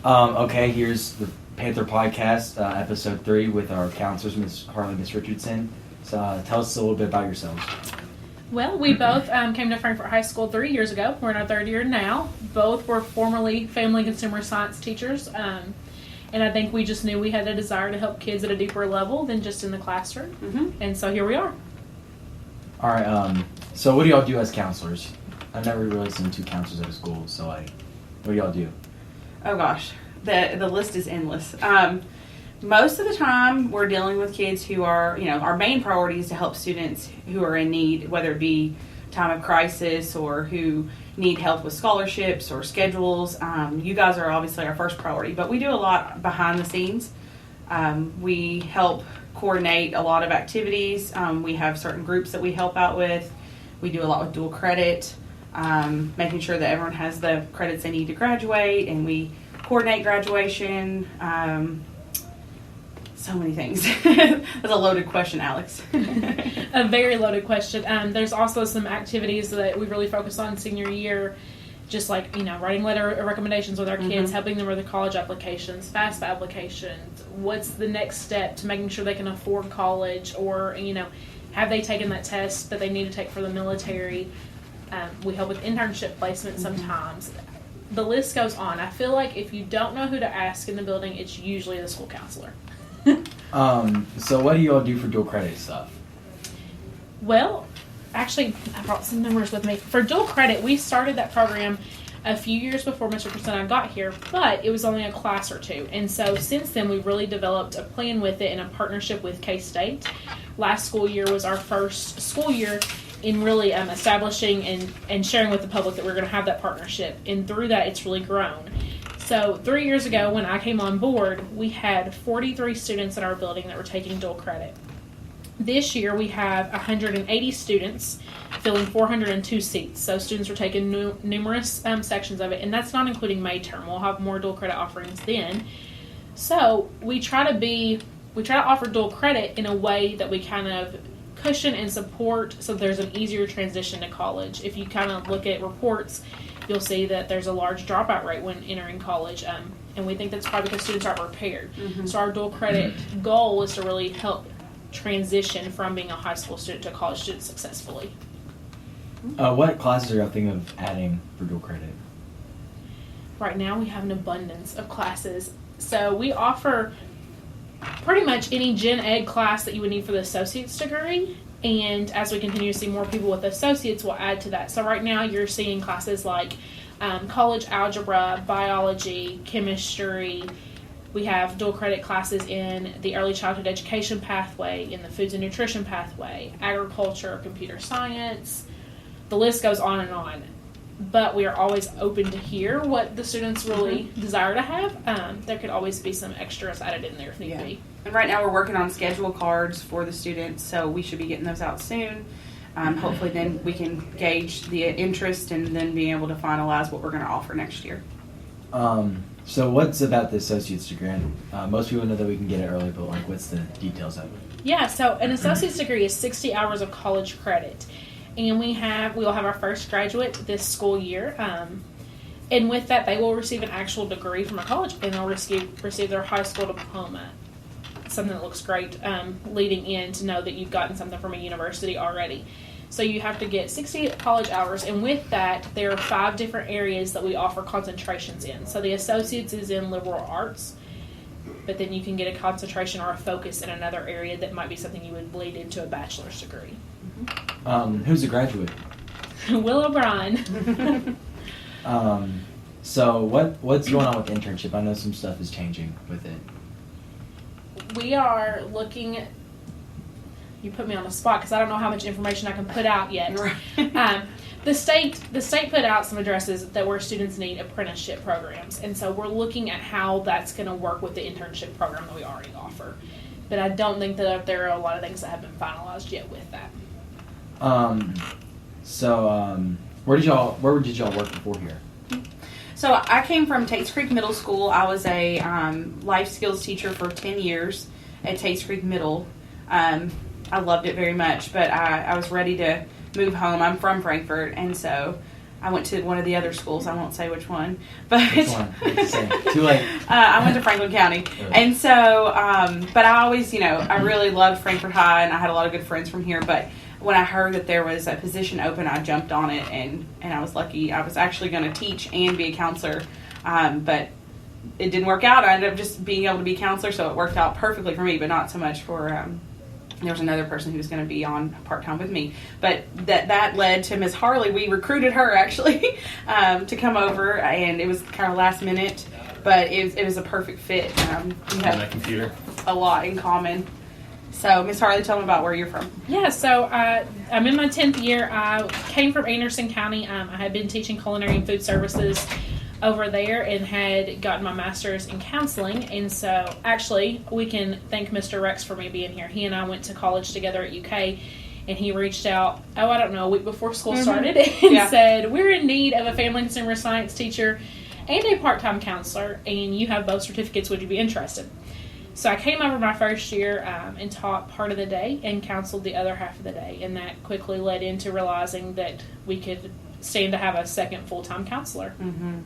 Okay, here's the Panther podcast, episode 3 with our counselors, Miss Harley, Miss Richardson. So tell us a little bit about yourselves. Well, we both came to Frankfort High School 3 years ago. We're in our third year now. Both were formerly family consumer science teachers. And I think we just knew we had a desire to help kids at a deeper level than just in the classroom. Mm-hmm. And so here we are. All right, so what do y'all do as counselors? I've never really seen 2 counselors at a school, so what do y'all do? Oh gosh, the list is endless. Most of the time, we're dealing with kids who are, our main priority is to help students who are in need, whether it be time of crisis or who need help with scholarships or schedules. You guys are obviously our first priority, but we do a lot behind the scenes. We help coordinate a lot of activities. We have certain groups that we help out with. We do a lot with dual credit, making sure that everyone has the credits they need to graduate, and we coordinate graduation. So many things. That's a loaded question, Alex. A very loaded question. There's also some activities that we really focus on senior year, just like, writing letter of recommendations with our kids, helping them with their college applications, FAFSA applications. What's the next step to making sure they can afford college, or, have they taken that test that they need to take for the military? We help with internship placement sometimes. The list goes on. I feel like if you don't know who to ask in the building, it's usually the school counselor. So what do y'all do for dual credit stuff? Well, actually, I brought some numbers with me. For dual credit, we started that program a few years before Mr. Percent and I got here, but it was only a class or 2. And so since then, we've really developed a plan with it in a partnership with K-State. Last school year was our first school year in really establishing and sharing with the public that we're going to have that partnership. And through that, it's really grown. So 3 years ago, when I came on board, we had 43 students in our building that were taking dual credit. This year, we have 180 students filling 402 seats. So students are taking numerous sections of it, and that's not including May term. We'll have more dual credit offerings then. So we try to offer dual credit in a way that we kind of cushion and support so there's an easier transition to college. If you kind of look at reports, you'll see that there's a large dropout rate when entering college, and we think that's probably because students aren't prepared. So our dual credit goal is to really help transition from being a high school student to a college student successfully. What classes are y'all thinking of adding for dual credit? Right now we have an abundance of classes. So we offer pretty much any gen ed class that you would need for the associate's degree. And as we continue to see more people with associates, we'll add to that. So right now you're seeing classes like college algebra, biology, chemistry. We have dual credit classes in the early childhood education pathway, in the foods and nutrition pathway, agriculture, computer science. The list goes on and on. But we are always open to hear what the students really desire to have. There could always be some extras added in there if need be. And right now we're working on schedule cards for the students, so we should be getting those out soon. Hopefully then we can gauge the interest and then be able to finalize what we're going to offer next year. So what's about the associate's degree? Most people know that we can get it early, but what's the details of it? Yeah, so an associate's degree is 60 hours of college credit. And we will have our first graduate this school year. And with that, they will receive an actual degree from a college, and they'll receive their high school diploma. Something that looks great leading in to know that you've gotten something from a university already. So you have to get 60 college hours, and with that, there are 5 different areas that we offer concentrations in. So the associates is in liberal arts, but then you can get a concentration or a focus in another area that might be something you would bleed into a bachelor's degree. Who's a graduate? Will O'Brien. So what's going on with the internship? I know some stuff is changing with it. We are looking. You put me on the spot because I don't know how much information I can put out yet. The state put out some addresses that where students need apprenticeship programs, and so we're looking at how that's going to work with the internship program that we already offer. But I don't think that there are a lot of things that have been finalized yet with that. Where did y'all work before here? So I came from Tates Creek Middle School. I was a life skills teacher for 10 years at Tates Creek Middle. I loved it very much, but I was ready to move home. I'm from Frankfort, and so I went to one of the other schools. I won't say which one, but Which one? Too late. I went to Franklin County, Really? and so, but I always, I really loved Frankfort High, and I had a lot of good friends from here. But when I heard that there was a position open, I jumped on it, and I was lucky. I was actually going to teach and be a counselor, but it didn't work out. I ended up just being able to be a counselor, so it worked out perfectly for me, but not so much for. There was another person who was going to be on part-time with me. But that led to Miss Harley. We recruited her, actually, to come over, and it was kind of last minute, but it was a perfect fit. We On that have computer. a lot in common. So, Miss Harley, tell them about where you're from. Yeah, so I'm in my 10th year. I came from Anderson County. I had been teaching culinary and food services over there and had gotten my master's in counseling. And so actually we can thank Mr. Rex for me being here. He and I went to college together at UK, and he reached out, a week before school started and said, we're in need of a family and consumer science teacher and a part-time counselor, and you have both certificates. Would you be interested? So I came over my first year and taught part of the day and counseled the other half of the day, and that quickly led into realizing that we could stand to have a second full-time counselor. Mm-hmm.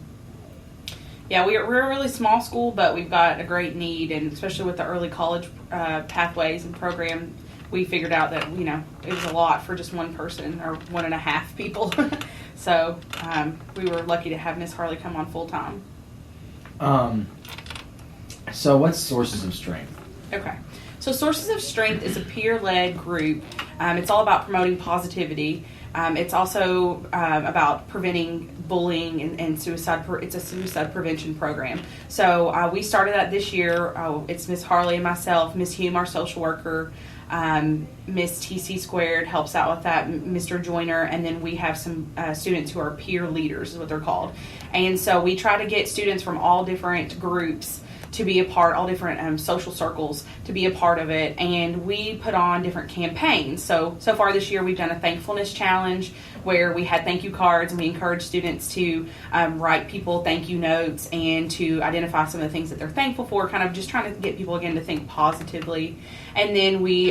Yeah, we're a really small school, but we've got a great need, and especially with the early college pathways and program, we figured out that, it was a lot for just one person or 1.5 people. So we were lucky to have Miss Harley come on full-time. So what's Sources of Strength? Okay. So Sources of Strength is a peer-led group. It's all about promoting positivity. It's also about preventing bullying and suicide. It's a suicide prevention program. So we started that this year. It's Miss Harley and myself, Miss Hume, our social worker, Miss TC Squared helps out with that, Mr. Joyner, and then we have some students who are peer leaders is what they're called. And so we try to get students from all different groups to be a part, all different social circles to be a part of it, and we put on different campaigns. So far this year we've done a thankfulness challenge where we had thank you cards, and we encourage students to write people thank you notes and to identify some of the things that they're thankful for, kind of just trying to get people again to think positively. And then we,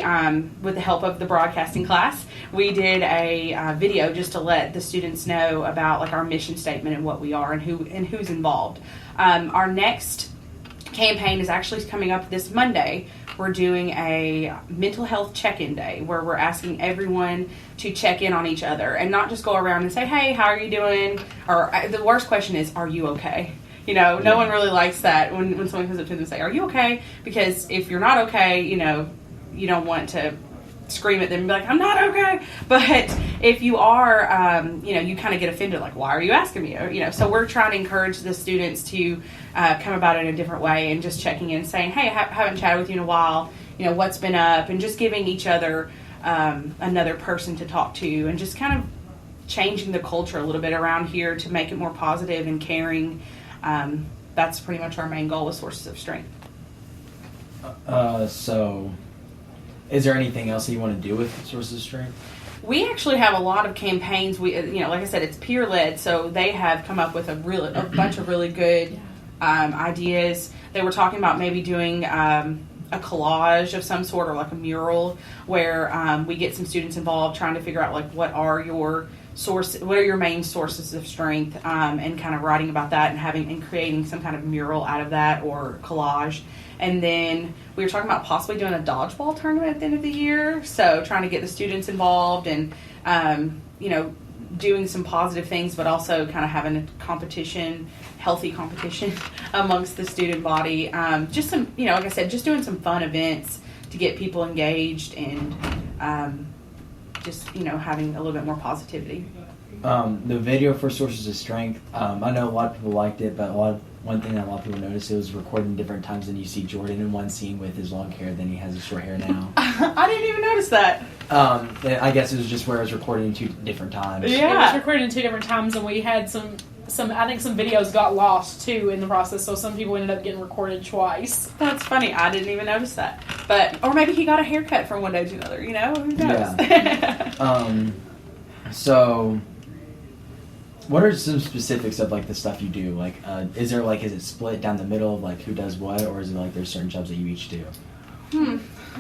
with the help of the broadcasting class, we did a video just to let the students know about like our mission statement and what we are and who's involved. Our next campaign is actually coming up this Monday. We're doing a mental health check-in day where we're asking everyone to check in on each other and not just go around and say, hey, how are you doing? Or the worst question is, are you okay? No one really likes that when someone comes up to them and say, are you okay? Because if you're not okay, you don't want to scream at them and be like, I'm not okay. But if you are, you kind of get offended, like, why are you asking me? So we're trying to encourage the students to come about it in a different way and just checking in and saying, hey, I haven't chatted with you in a while, what's been up, and just giving each other another person to talk to and just kind of changing the culture a little bit around here to make it more positive and caring. That's pretty much our main goal with Sources of Strength. So is there anything else that you want to do with Sources of Strength? We actually have a lot of campaigns. We, like I said, it's peer-led, so they have come up with a bunch of really good ideas. They were talking about maybe doing a collage of some sort or like a mural where we get some students involved trying to figure out like what are your main sources of strength, and kind of writing about that and creating some kind of mural out of that or collage. And then we were talking about possibly doing a dodgeball tournament at the end of the year. So trying to get the students involved and, doing some positive things, but also kind of having a healthy competition amongst the student body. Just some, like I said, just doing some fun events to get people engaged and just, having a little bit more positivity. The video for Sources of Strength, I know a lot of people liked it, but one thing that a lot of people noticed, it was recorded different times than you see Jordan in one scene with his long hair than he has his short hair now. I didn't even notice that. I guess it was just where it was recorded in 2 different times. Yeah. It was recorded in 2 different times, and we had some I think some videos got lost too in the process, so some people ended up getting recorded twice. That's funny. I didn't even notice that. Or maybe he got a haircut from one day to another, who knows? Yeah. So what are some specifics of like the stuff you do? Like, is it split down the middle of like who does what, or is it like there's certain jobs that you each do?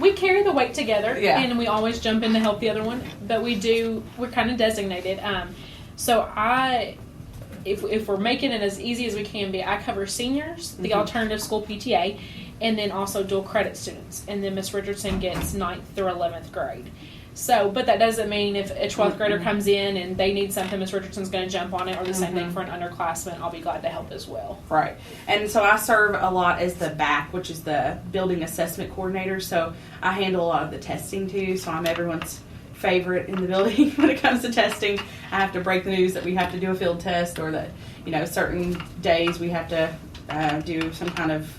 We carry the weight together, yeah, and we always jump in to help the other one. But we're kind of designated. So if we're making it as easy as we can be, I cover seniors, the alternative school PTA, and then also dual credit students. And then Miss Richardson gets 9th through 11th grade. So, but that doesn't mean if a 12th grader comes in and they need something, Miss Richardson's going to jump on it, or the same thing for an underclassman. I'll be glad to help as well. Right. And so I serve a lot as the BAC, which is the Building Assessment Coordinator. So I handle a lot of the testing too. So I'm everyone's favorite in the building when it comes to testing. I have to break the news that we have to do a field test, or that, certain days we have to do some kind of,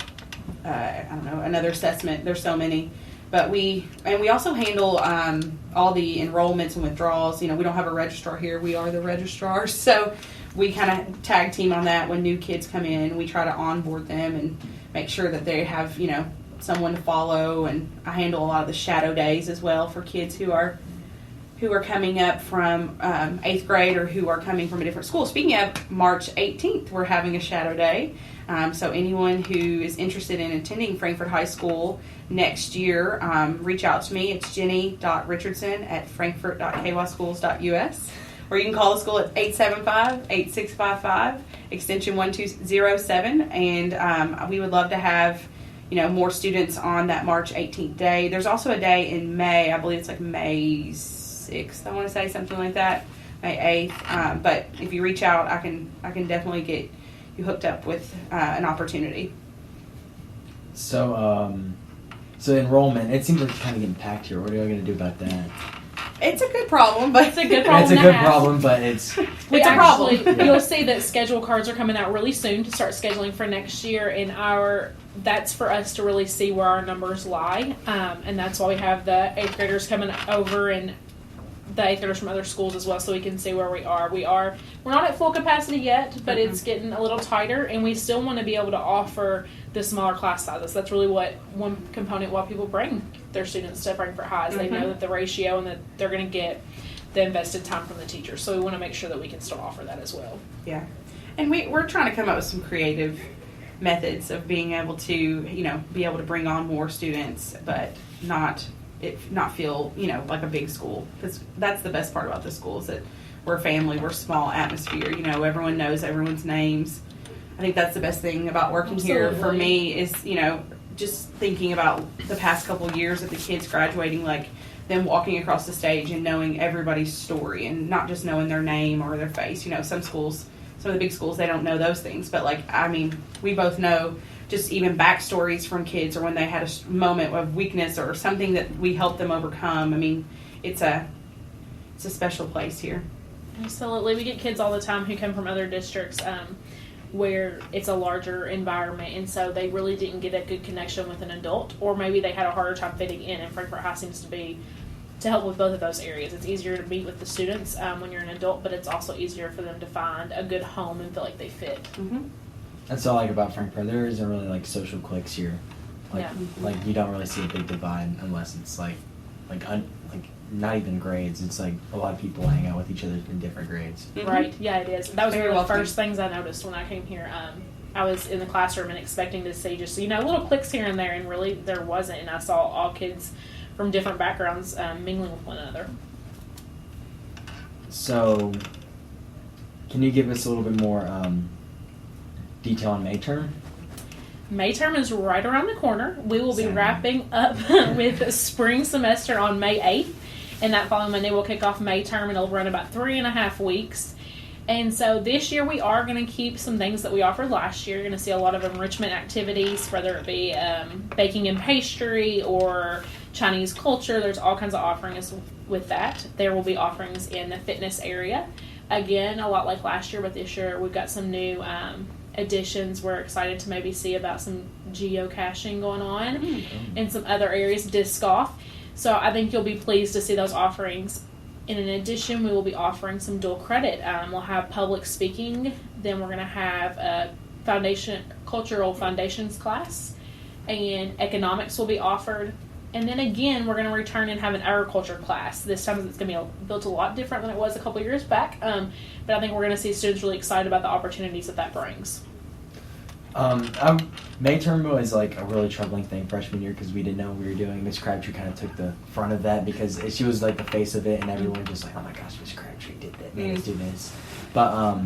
another assessment. There's so many. But we also handle all the enrollments and withdrawals. We don't have a registrar here. We are the registrars. So we kind of tag team on that when new kids come in. We try to onboard them and make sure that they have, someone to follow. And I handle a lot of the shadow days as well for kids who are coming up from 8th grade or who are coming from a different school. Speaking of, March 18th, we're having a shadow day. So anyone who is interested in attending Frankfort High School next year, reach out to me. It's jenny.richardson@frankfort.kyschools.us, or you can call the school at 875-8655, extension 1207, and we would love to have more students on that March 18th day. There's also a day in May. I believe it's like May 6th, I want to say, something like that, May 8th. But if you reach out, I can definitely get you hooked up with an opportunity. So enrollment, it seems like it's kind of getting packed here. What are you going to do about that? It's a good problem, but it's a good problem. It's a good problem, but it's a problem. You'll see that schedule cards are coming out really soon to start scheduling for next year, and that's for us to really see where our numbers lie, and that's why we have the 8th graders coming over and the 8th graders from other schools as well, so we can see where we are. We're not at full capacity yet, but it's getting a little tighter, and we still want to be able to offer the smaller class sizes. That's really one component why people bring their students to Frankfort High is they know that the ratio and that they're going to get the invested time from the teachers. So we want to make sure that we can still offer that as well. Yeah, and we're trying to come up with some creative methods of being able to be able to bring on more students, but not feel like a big school, because that's the best part about the school is that we're a family, we're a small atmosphere, everyone knows everyone's names. I think that's the best thing about working here for me is just thinking about the past couple of years of the kids graduating, like them walking across the stage and knowing everybody's story and not just knowing their name or their face. Some of the big schools, they don't know those things, but we both know just even backstories from kids, or when they had a moment of weakness or something that we helped them overcome. It's a special place here. Absolutely. We get kids all the time who come from other districts where it's a larger environment, and so they really didn't get a good connection with an adult, or maybe they had a harder time fitting in, and Frankfort High seems to help with both of those areas. It's easier to meet with the students when you're an adult, but it's also easier for them to find a good home and feel like they fit. Mm-hmm. That's all I like about Frankfort. There isn't really social cliques here. You don't really see a big divide unless it's not even grades. It's like a lot of people hang out with each other in different grades. Mm-hmm. Right. Yeah, it is. That was one of the first things I noticed when I came here. I was in the classroom and expecting to see just little cliques here and there, and really there wasn't. And I saw all kids from different backgrounds mingling with one another. So, can you give us a little bit more detail on May term? May term is right around the corner. We will be wrapping up with spring semester on May 8th, and that following Monday we'll kick off May term, and it'll run about 3.5 weeks. And so this year we are going to keep some things that we offered last year. You're going to see a lot of enrichment activities, whether it be baking and pastry or Chinese culture. There's all kinds of offerings with that. There will be offerings in the fitness area. Again, a lot like last year, but this year we've got some new additions. We're excited to maybe see about some geocaching going on in some other areas, disc golf. So I think you'll be pleased to see those offerings. And in addition, we will be offering some dual credit. We'll have public speaking. Then we're going to have a cultural foundations class, and economics will be offered. And then again, we're going to return and have an agriculture class. This time it's going to be built a lot different than it was a couple of years back. But I think we're going to see students really excited about the opportunities that brings. May term was like a really troubling thing freshman year because we didn't know what we were doing. Miss Crabtree kind of took the front of that because she was like the face of it, and everyone just like, oh my gosh, Miss Crabtree did that, made us do this. But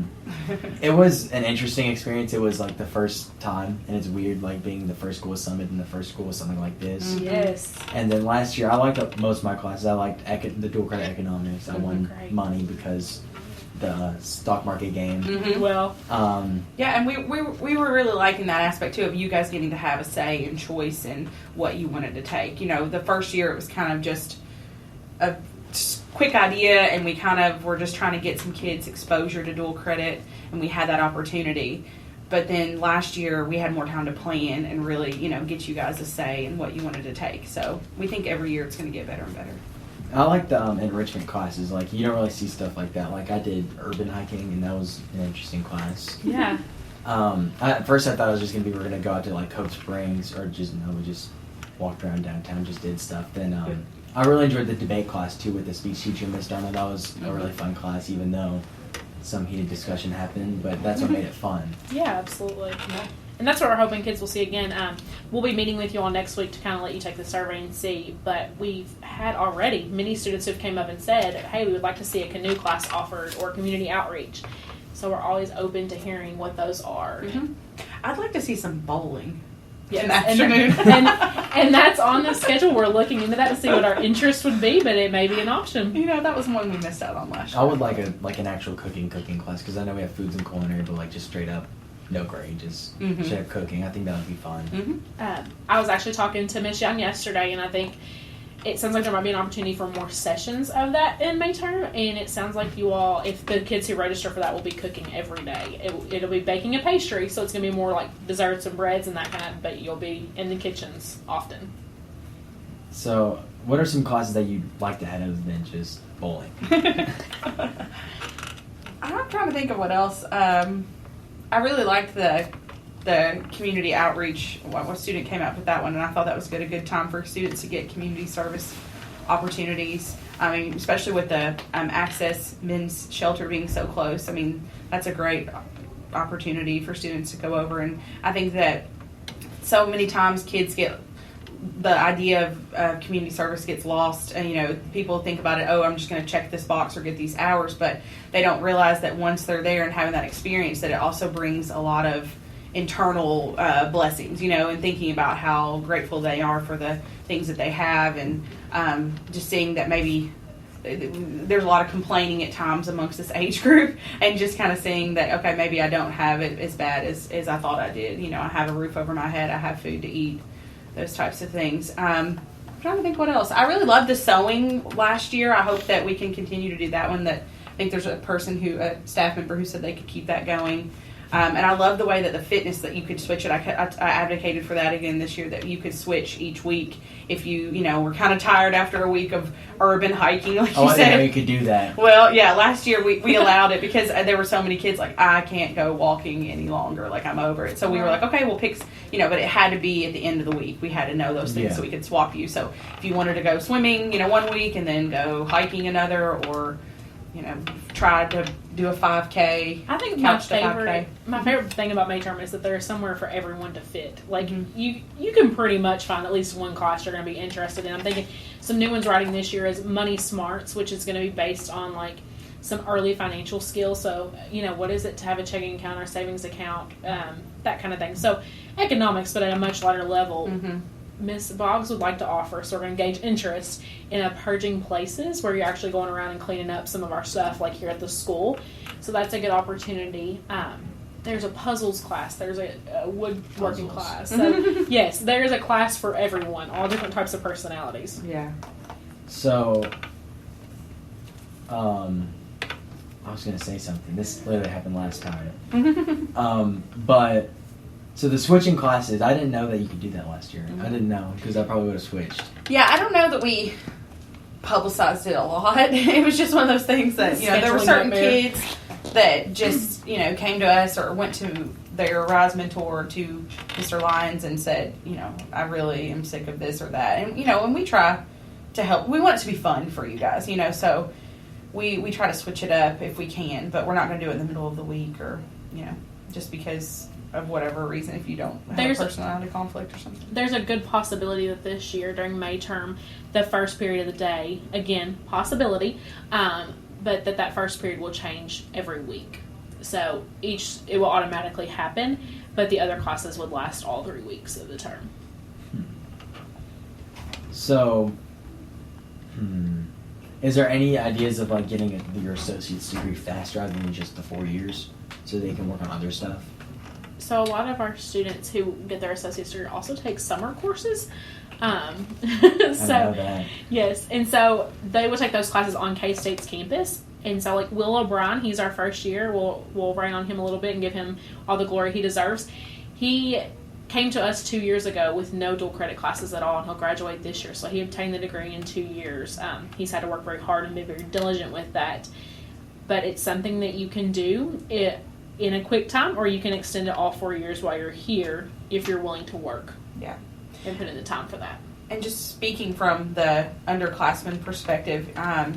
it was an interesting experience. It was like the first time, and it's weird like being the first school summit and the first school with something like this. Yes. And then last year, I liked most of my classes. I liked the dual credit economics. I won Great. money because the stock market game. Mm-hmm. Well, Yeah, and we were really liking that aspect too of you guys getting to have a say and choice in what you wanted to take. You know, the first year it was kind of just a quick idea, and we kind of were just trying to get some kids exposure to dual credit, and we had that opportunity. But then last year we had more time to plan and really, you know, get you guys a say in what you wanted to take. So we think every year it's going to get better and better. I like the enrichment classes. Like, you don't really see stuff like that. Like, I did urban hiking, and that was an interesting class. yeah. At first I thought it was just going to be we're going to go out to, like, Coke Springs, or just, no, we just walked around downtown, just did stuff. Then I really enjoyed the debate class, too, with the speech teacher, Miss Darnell. That was a really fun class, even though some heated discussion happened, but that's what made it fun. Yeah, absolutely. And that's what we're hoping kids will see again. We'll be meeting with you all next week to kind of let you take the survey and see. But we've had already many students who've came up and said, hey, we would like to see a canoe class offered or community outreach. So we're always open to hearing what those are. Mm-hmm. I'd like to see some bowling. Yes, in the afternoon. and that's on the schedule. We're looking into that to see what our interest would be, but it may be an option. You know, that was one we missed out on last year. I would like an actual cooking class, because I know we have foods and culinary, but like just straight up no grade, just chef cooking. I think that would be fun. Mm-hmm. I was actually talking to Miss Young yesterday, and I think it sounds like there might be an opportunity for more sessions of that in May term, and it sounds like you all, if the kids who register for that, will be cooking every day. It'll be baking a pastry, so it's going to be more like desserts and breads and that kind of, but you'll be in the kitchens often. So, what are some classes that you'd like to have other than just bowling? I'm trying to think of what else. I really liked the community outreach. One student came up with that one, and I thought that was a good time for students to get community service opportunities. I mean, especially with the Access Men's Shelter being so close. I mean, that's a great opportunity for students to go over. And I think that so many times kids get the idea of community service gets lost, and you know, people think about it, oh, I'm just going to check this box or get these hours, but they don't realize that once they're there and having that experience, that it also brings a lot of internal blessings, you know, and thinking about how grateful they are for the things that they have, and just seeing that maybe there's a lot of complaining at times amongst this age group, and just kind of seeing that, okay, maybe I don't have it as bad as I thought I did. You know, I have a roof over my head, I have food to eat, those types of things. I'm trying to think what else. I really loved the sewing last year. I hope that we can continue to do that one. That I think there's a staff member who said they could keep that going. And I love the way that the fitness, that you could switch it. I advocated for that again this year, that you could switch each week if you were kind of tired after a week of urban hiking, like you I said. didn't know you could do that. Well, yeah, last year we allowed it because there were so many kids like, I can't go walking any longer, like I'm over it. So we were like, okay, we'll pick, but it had to be at the end of the week. We had to know those things so we could swap you. So if you wanted to go swimming, one week and then go hiking another, or try to do a 5K. I think my favorite thing about May term is that there's somewhere for everyone to fit. Like you can pretty much find at least one class you're going to be interested in. I'm thinking some new ones writing this year is Money Smarts, which is going to be based on like some early financial skills. So what is it to have a checking account or savings account, that kind of thing. So economics, but at a much lighter level. Miss Boggs would like to offer, so we're going to gauge interest in a purging places where you're actually going around and cleaning up some of our stuff, like here at the school. So that's a good opportunity. There's a puzzles class. There's a woodworking class. So, yes, there's a class for everyone, all different types of personalities. Yeah. So, I was going to say something. This literally happened last time. But... So the switching classes, I didn't know that you could do that last year. I didn't know, because I probably would have switched. Yeah, I don't know that we publicized it a lot. It was just one of those things that, there were certain kids that just, came to us or went to their Rise Mentor, to Mr. Lyons, and said, I really am sick of this or that. And, when we try to help, we want it to be fun for you guys, so we try to switch it up if we can, but we're not going to do it in the middle of the week or, just because of whatever reason, if you don't have There's a personality conflict or something. There's a good possibility that this year during May term, the first period of the day, again, possibility, but that first period will change every week. So it will automatically happen, but the other classes would last all 3 weeks of the term. So, is there any ideas of like getting your associate's degree faster rather than just the 4 years, so they can work on other stuff? So a lot of our students who get their associate's degree also take summer courses. I know that. Yes, and so they will take those classes on K-State's campus. And so, like, Will O'Brien, he's our first year. We'll rain on him a little bit and give him all the glory he deserves. He came to us 2 years ago with no dual credit classes at all, and he'll graduate this year. So he obtained the degree in 2 years. He's had to work very hard and be very diligent with that. But it's something that you can do in a quick time, or you can extend it all 4 years while you're here if you're willing to work. Yeah. And put in the time for that. And just speaking from the underclassmen perspective,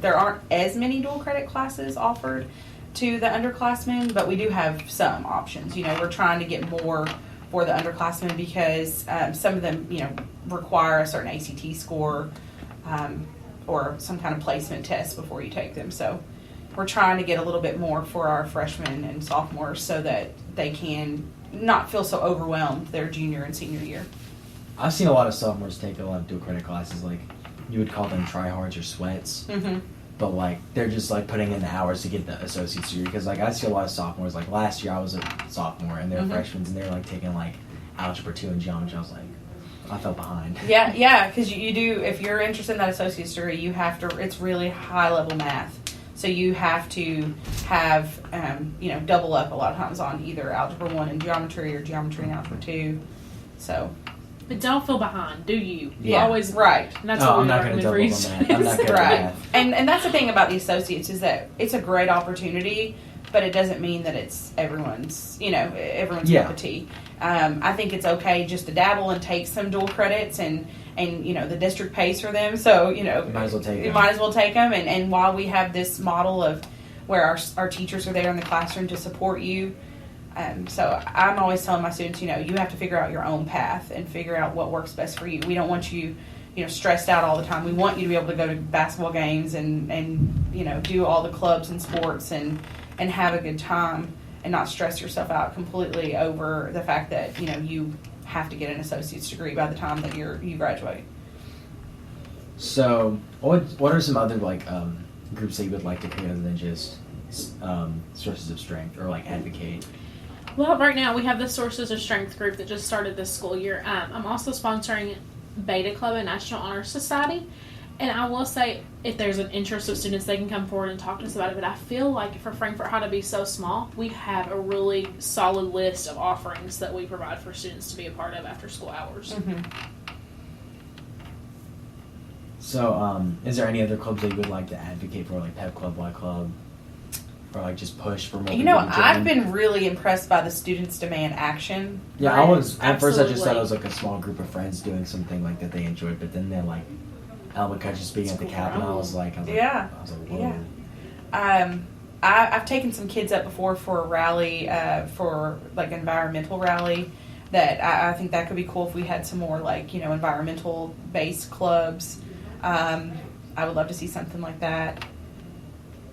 there aren't as many dual credit classes offered to the underclassmen, but we do have some options. You know, we're trying to get more for the underclassmen because some of them, you know, require a certain ACT score or some kind of placement test before you take them. So we're trying to get a little bit more for our freshmen and sophomores so that they can not feel so overwhelmed their junior and senior year. I've seen a lot of sophomores take a lot of dual credit classes. Like, you would call them tryhards or sweats. Mm-hmm. But, like, they're just, like, putting in the hours to get the associate's degree. Because, like, I see a lot of sophomores. Like, last year I was a sophomore, and they're freshmen, and they're, like, taking, like, Algebra 2 and Geometry. I was like, I fell behind. Yeah, because you do, if you're interested in that associate's degree, you have to, it's really high-level math. So you have to have, you know, double up a lot of times on either Algebra 1 and Geometry or Geometry and Algebra 2. So... But don't feel behind, do you? You Yeah, always right. And that's No, what I'm we not going to recommend double for on you. that. I'm not good right. at math. And that's the thing about the associates is that it's a great opportunity, but it doesn't mean that it's everyone's cup of tea. I think it's okay just to dabble and take some dual credits and you know, the district pays for them. So, you know, You might as well take them. And while we have this model of where our teachers are there in the classroom to support you, so I'm always telling my students, you know, you have to figure out your own path and figure out what works best for you. We don't want you, you know, stressed out all the time. We want you to be able to go to basketball games and you know, do all the clubs and sports and have a good time and not stress yourself out completely over the fact that, you know, you have to get an associate's degree by the time that you graduate. So, what are some other, like, groups that you would like to create other than just sources of strength or, like, advocate? Well, right now we have the Sources of Strength group that just started this school year. I'm also sponsoring Beta Club and National Honor Society. And I will say, if there's an interest of students, they can come forward and talk to us about it. But I feel like for Frankfort High to be so small, we have a really solid list of offerings that we provide for students to be a part of after school hours. Mm-hmm. So, is there any other clubs that you would like to advocate for, like Pep Club, Y Club, or like just push for more? You know, people to I've join? been really impressed by the Students Demand Action. Yeah, I was at first. I just Absolutely. thought it was like a small group of friends doing something like that they enjoyed, but then they're like Ellen McCutcheon speaking at the Capitol. I was like, Yeah. whoa. Yeah. I've taken some kids up before for a rally, for like environmental rally. That I think that could be cool if we had some more like, you know, environmental based clubs. I would love to see something like that.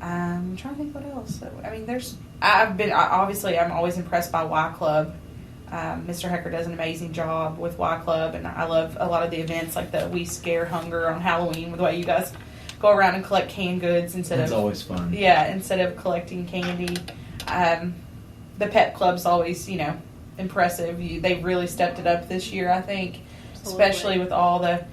I'm trying to think what else. I mean, I'm always impressed by Y Club. Mr. Hecker does an amazing job with Y Club, and I love a lot of the events like the We Scare Hunger on Halloween, with the way you guys go around and collect canned goods instead It's of always fun. Yeah, instead of collecting candy. The Pet Club's always, you know, impressive. They've really stepped it up this year, I think, especially with all the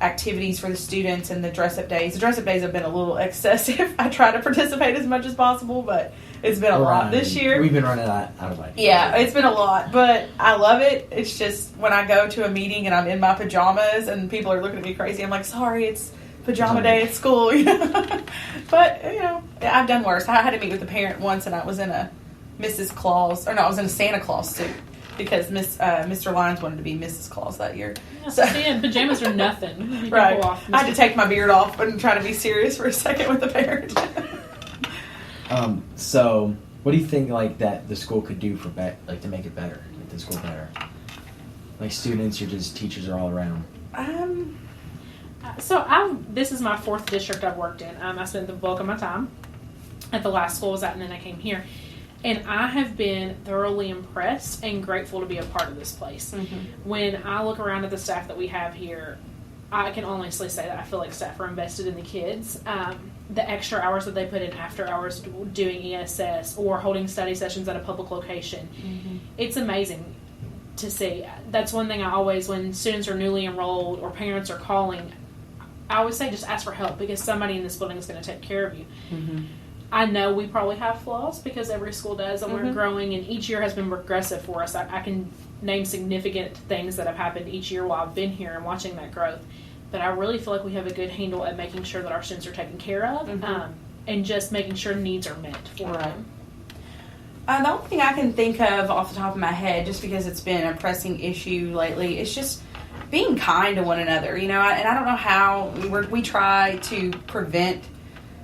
activities for the students and the dress-up days. The dress-up days have been a little excessive. I try to participate as much as possible, but it's been a lot this year. We've been running out of ideas. Yeah, it's been a lot, but I love it. It's just when I go to a meeting and I'm in my pajamas and people are looking at me crazy, I'm like, sorry, it's pajama day at school. You know? But, you know, I've done worse. I had to meet with a parent once and I was in a I was in a Santa Claus suit because Mr. Lyons wanted to be Mrs. Claus that year. Yeah, so pajamas are nothing. You can Right. pull off I had to take my beard off and try to be serious for a second with the parent. So, what do you think like that the school could do for to make it better? make the school better? Like students or just teachers are all around? So this is my 4th district I've worked in. I spent the bulk of my time at the last school I was at, and then I came here. And I have been thoroughly impressed and grateful to be a part of this place. Mm-hmm. When I look around at the staff that we have here, I can honestly say that I feel like staff are invested in the kids. The extra hours that they put in after hours doing ESS or holding study sessions at a public location, it's amazing to see. That's one thing I always, when students are newly enrolled or parents are calling, I always say just ask for help because somebody in this building is going to take care of you. Mm-hmm. I know we probably have flaws because every school does, and we're growing, and each year has been progressive for us. I can name significant things that have happened each year while I've been here and watching that growth. But I really feel like we have a good handle at making sure that our students are taken care of, and just making sure needs are met for them. The only thing I can think of off the top of my head, just because it's been a pressing issue lately, is just being kind to one another. You know, and I don't know how we try to prevent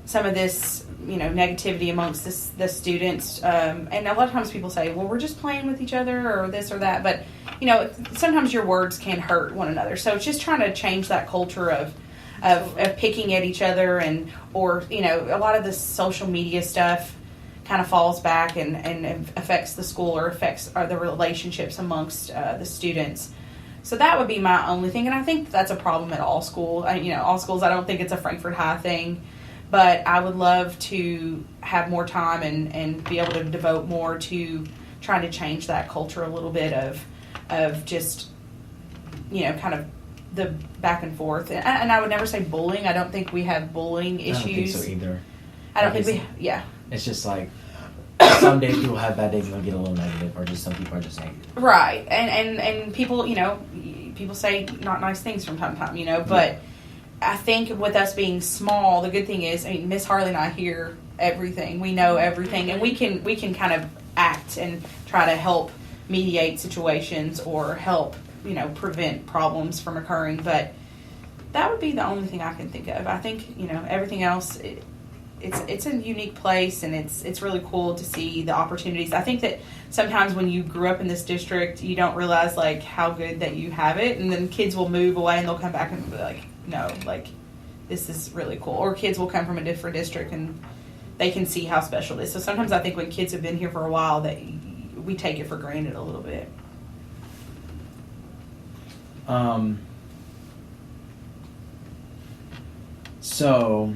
some of this, you know, negativity amongst the students. And a lot of times people say, well, we're just playing with each other or this or that. But, you know, sometimes your words can hurt one another. So it's just trying to change that culture of picking at each other, or, you know, a lot of this social media stuff kind of falls back and affects the school or affects the relationships amongst the students. So that would be my only thing. And I think that's a problem at all schools. All schools, I don't think it's a Frankfurt High thing. But I would love to have more time and be able to devote more to trying to change that culture a little bit of just, you know, kind of the back and forth. And I would never say bullying. I don't think we have bullying issues. I don't think so either. I don't think yeah. It's just like some days people have bad days and they'll get a little negative, or just some people are just negative. Right. And people, you know, people say not nice things from time to time, you know, but I think with us being small, the good thing is, I mean, Miss Harley and I hear everything. We know everything, and we can kind of act and try to help mediate situations or help, you know, prevent problems from occurring. But that would be the only thing I can think of. I think, you know, everything else, it's a unique place, and it's really cool to see the opportunities. I think that sometimes when you grew up in this district, you don't realize like how good that you have it, and then kids will move away and they'll come back and be like, no, like, this is really cool. Or kids will come from a different district and they can see how special it is. So sometimes I think when kids have been here for a while, that we take it for granted a little bit. So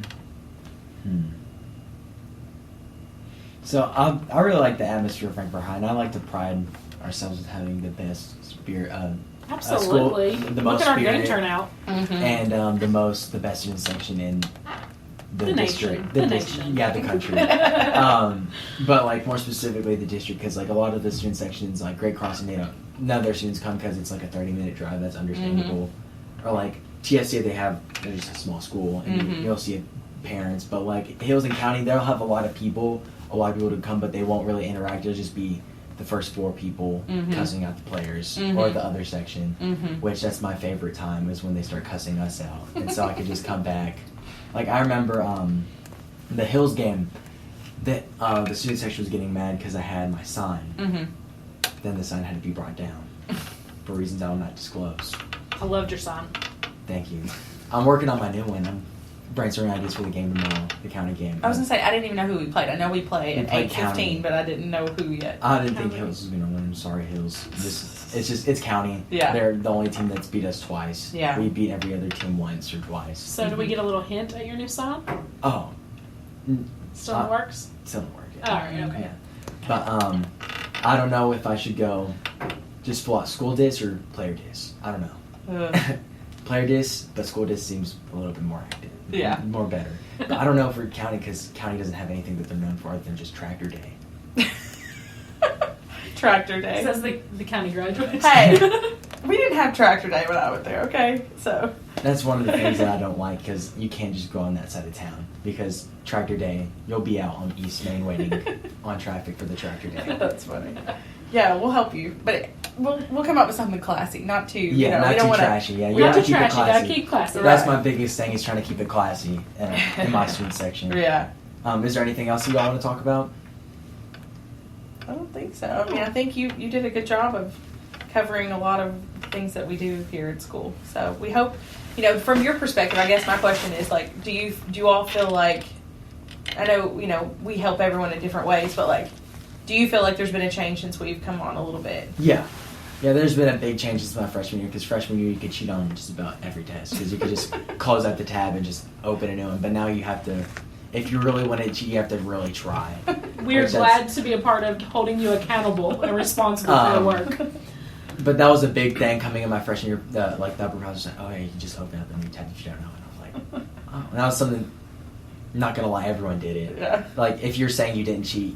I really like the atmosphere of Frankfurt High, and I like to pride ourselves with having the best spirit. Absolutely. School, the Look most at our spirit, game turnout. And the best student section in the district. Nation. Yeah, the country. But like more specifically the district, because like a lot of the student sections, like Great Crossing, none of their students come because it's like a 30-minute drive. That's understandable. Or like TSC, they're just a small school, and you'll see parents. But like Hills and County, they'll have a lot of people to come, but they won't really interact. It'll just be the first 4 people cussing out the players or the other section, which that's my favorite time, is when they start cussing us out. And so I could just come back. Like I remember the Hills game, the student section was getting mad because I had my sign. Then the sign had to be brought down for reasons I will not disclose. I loved your sign. Thank you. I'm working on my new one. I'm brainstorming ideas for the game tomorrow, the county game. I was going to say, I didn't even know who we played. I know we play at 8:15, but I didn't know who yet. I didn't think Hills was going to win. I'm sorry, Hills. It's county. Yeah. They're the only team that's beat us twice. Yeah. We beat every other team once or twice. So do we get a little hint at your new sign? Oh. Still in the works? Still in the works, yeah. All right, okay. Yeah. But I don't know if I should go just full out school dis or player dis. I don't know. Player dis, but school dis seems a little bit more active. Yeah. More better. But I don't know for county, because county doesn't have anything that they're known for other than just tractor day. Tractor day. Says the county graduates. Hey, we didn't have tractor day when I went there, okay? So that's one of the things that I don't like, because you can't just go on that side of town, because tractor day, you'll be out on East Main waiting on traffic for the tractor day. That's funny. Yeah, we'll help you, but we'll come up with something classy, not too not too trashy. Yeah, you not have to too keep it trashy. classy. Gotta keep classy. That's Right. my biggest thing, is trying to keep it classy in my student section. Yeah. Is there anything else you all want to talk about? I don't think so. I mean, I think you did a good job of covering a lot of things that we do here at school. So we hope, from your perspective, I guess my question is like, do you all feel like, I know, we help everyone in different ways, but like, do you feel like there's been a change since we've come on a little bit? Yeah. Yeah, there's been a big change since my freshman year, because freshman year you could cheat on just about every test, because you could just close out the tab and just open a new one. But now you have to, if you really want to cheat, you have to really try. We're glad to be a part of holding you accountable and responsible for your work. But that was a big thing coming in my freshman year. The upper class was like, oh, yeah, you can just open up a new tab if you don't know. And I was like, oh. And that was something, not going to lie, everyone did it. Yeah. Like, if you're saying you didn't cheat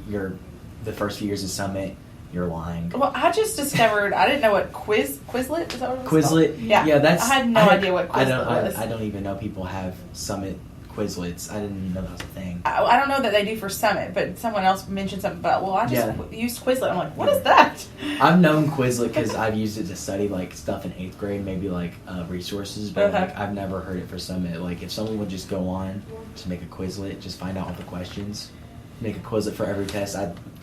the first few years of Summit, you're lying. Well, I just discovered, I didn't know what Quizlet, is that what it was Quizlet? called? Yeah. That's... I had no idea what Quizlet was. I don't even know people have Summit Quizlets. I didn't even know that was a thing. I don't know that they do for Summit, but someone else mentioned something about, I just used Quizlet. I'm like, what is that? I've known Quizlet because I've used it to study like stuff in 8th grade, maybe like resources, but like I've never heard it for Summit. Like if someone would just go on to make a Quizlet, just find out all the questions, make a Quizlet for every test,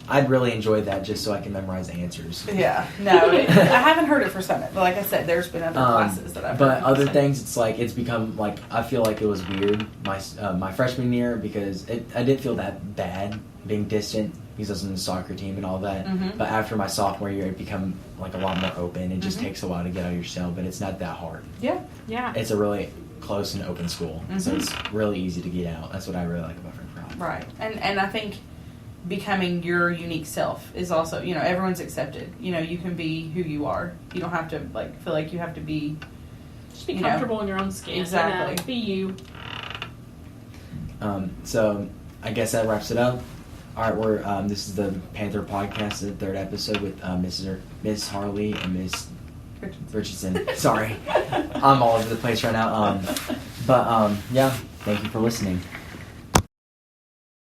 I'd really enjoy that just so I can memorize the answers. Yeah, no, I haven't heard it for Summit, but like I said, there's been other classes that I've heard. But other things, it's like, it's become like, I feel like it was weird my freshman year, because I didn't feel that bad being distant because I was in the soccer team and all that. Mm-hmm. But after my sophomore year, it become like a lot more open. It just takes a while to get out of your shell, but it's not that hard. Yeah. It's a really close and open school, so it's really easy to get out. That's what I really like about French Pride. Right, and I think becoming your unique self is also, everyone's accepted. You can be who you are. You don't have to feel like you have to be. Just be comfortable in your own skin. Exactly. Be you. So I guess that wraps it up. All right, we're this is the Panther podcast, the 3rd episode with Miss Harley and Miss Richardson. Sorry, I'm all over the place right now. But yeah, thank you for listening.